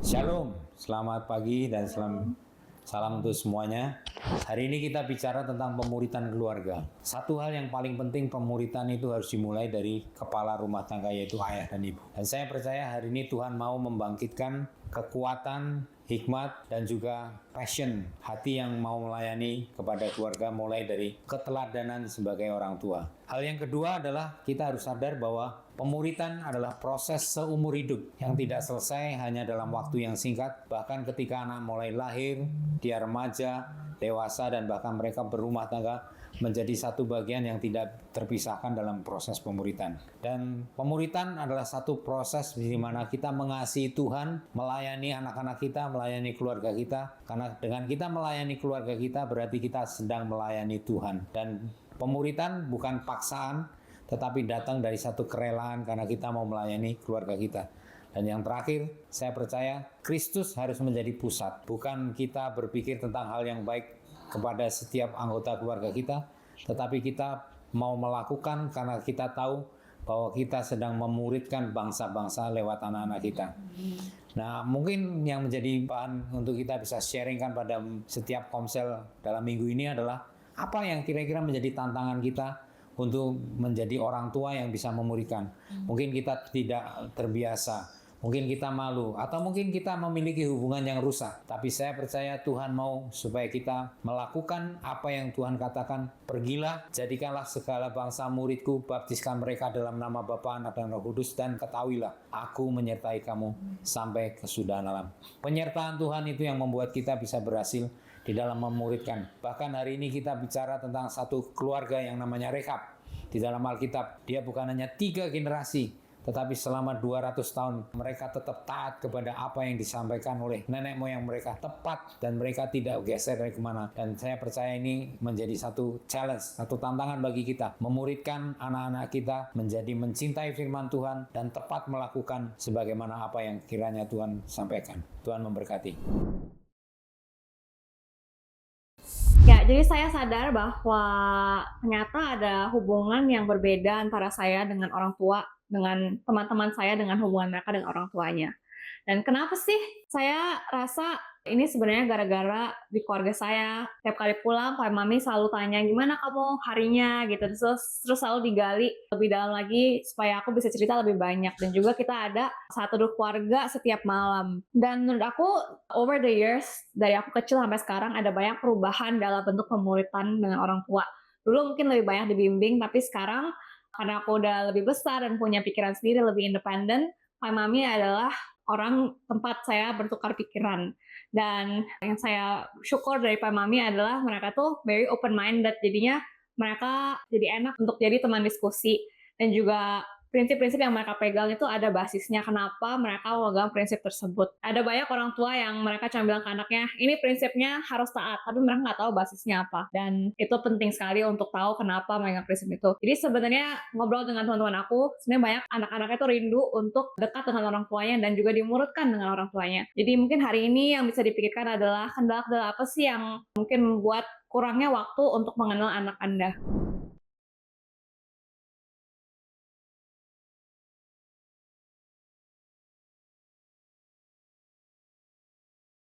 Shalom, selamat pagi dan salam untuk semuanya. Hari ini kita bicara tentang pemuritan keluarga. Satu hal yang paling penting, pemuritan itu harus dimulai dari kepala rumah tangga, yaitu ayah dan ibu. Dan saya percaya hari ini Tuhan mau membangkitkan kekuatan, hikmat, dan juga passion, hati yang mau melayani kepada keluarga mulai dari keteladanan sebagai orang tua. Hal yang kedua adalah kita harus sadar bahwa pemuritan adalah proses seumur hidup yang tidak selesai hanya dalam waktu yang singkat. Bahkan ketika anak mulai lahir, dia remaja, dewasa, dan bahkan mereka berumah tangga, menjadi satu bagian yang tidak terpisahkan dalam proses pemuritan. Dan pemuritan adalah satu proses di mana kita mengasihi Tuhan, melayani anak-anak kita, melayani keluarga kita. Karena dengan kita melayani keluarga kita, berarti kita sedang melayani Tuhan. Dan pemuritan bukan paksaan, tetapi datang dari satu kerelaan karena kita mau melayani keluarga kita. Dan yang terakhir, saya percaya Kristus harus menjadi pusat. Bukan kita berpikir tentang hal yang baik kepada setiap anggota keluarga kita, tetapi kita mau melakukan karena kita tahu bahwa kita sedang memuridkan bangsa-bangsa lewat anak-anak kita. Nah, mungkin yang menjadi bahan untuk kita bisa sharingkan pada setiap komsel dalam minggu ini adalah apa yang kira-kira menjadi tantangan kita untuk menjadi orang tua yang bisa memuridkan. Mungkin kita tidak terbiasa, mungkin kita malu, atau mungkin kita memiliki hubungan yang rusak. Tapi saya percaya Tuhan mau supaya kita melakukan apa yang Tuhan katakan. Pergilah, jadikanlah segala bangsa muridku, baptiskan mereka dalam nama Bapa, Anak, dan Roh Kudus, dan ketahuilah, aku menyertai kamu sampai kesudahan alam. Penyertaan Tuhan itu yang membuat kita bisa berhasil di dalam memuridkan. Bahkan hari ini kita bicara tentang satu keluarga yang namanya Rekab. Di dalam Alkitab, dia bukan hanya 3 generasi, tetapi selama 200 tahun mereka tetap taat kepada apa yang disampaikan oleh nenek moyang mereka, tepat, dan mereka tidak geser dari kemana. Dan saya percaya ini menjadi satu challenge, satu tantangan bagi kita, memuridkan anak-anak kita menjadi mencintai firman Tuhan dan tepat melakukan sebagaimana apa yang kiranya Tuhan sampaikan. Tuhan memberkati. Ya, jadi saya sadar bahwa ternyata ada hubungan yang berbeda antara saya dengan orang tua, dengan teman-teman saya, dengan hubungan mereka dengan orang tuanya. Dan kenapa sih saya rasa ini sebenarnya gara-gara di keluarga saya, tiap kali pulang, Pak Mami selalu tanya, gimana kamu harinya gitu, terus selalu digali lebih dalam lagi supaya aku bisa cerita lebih banyak. Dan juga kita ada satu keluarga setiap malam. Dan menurut aku, over the years, dari aku kecil sampai sekarang ada banyak perubahan dalam bentuk pemuritan dengan orang tua. Dulu mungkin lebih banyak dibimbing, tapi sekarang karena aku udah lebih besar dan punya pikiran sendiri, lebih independen, Pak Mami adalah orang tempat saya bertukar pikiran. Dan yang saya syukur dari Pak Mami adalah mereka tuh very open minded, jadinya mereka jadi enak untuk jadi teman diskusi. Dan juga prinsip-prinsip yang mereka pegang itu ada basisnya kenapa mereka memegang prinsip tersebut. Ada banyak orang tua yang mereka cuma bilang ke anaknya, ini prinsipnya harus taat, tapi mereka nggak tahu basisnya apa. Dan itu penting sekali untuk tahu kenapa memegang prinsip itu. Jadi sebenarnya ngobrol dengan teman-teman aku, sebenarnya banyak anak-anak itu rindu untuk dekat dengan orang tuanya dan juga dimuridkan dengan orang tuanya. Jadi mungkin hari ini yang bisa dipikirkan adalah kendala-kendala apa sih yang mungkin membuat kurangnya waktu untuk mengenal anak Anda.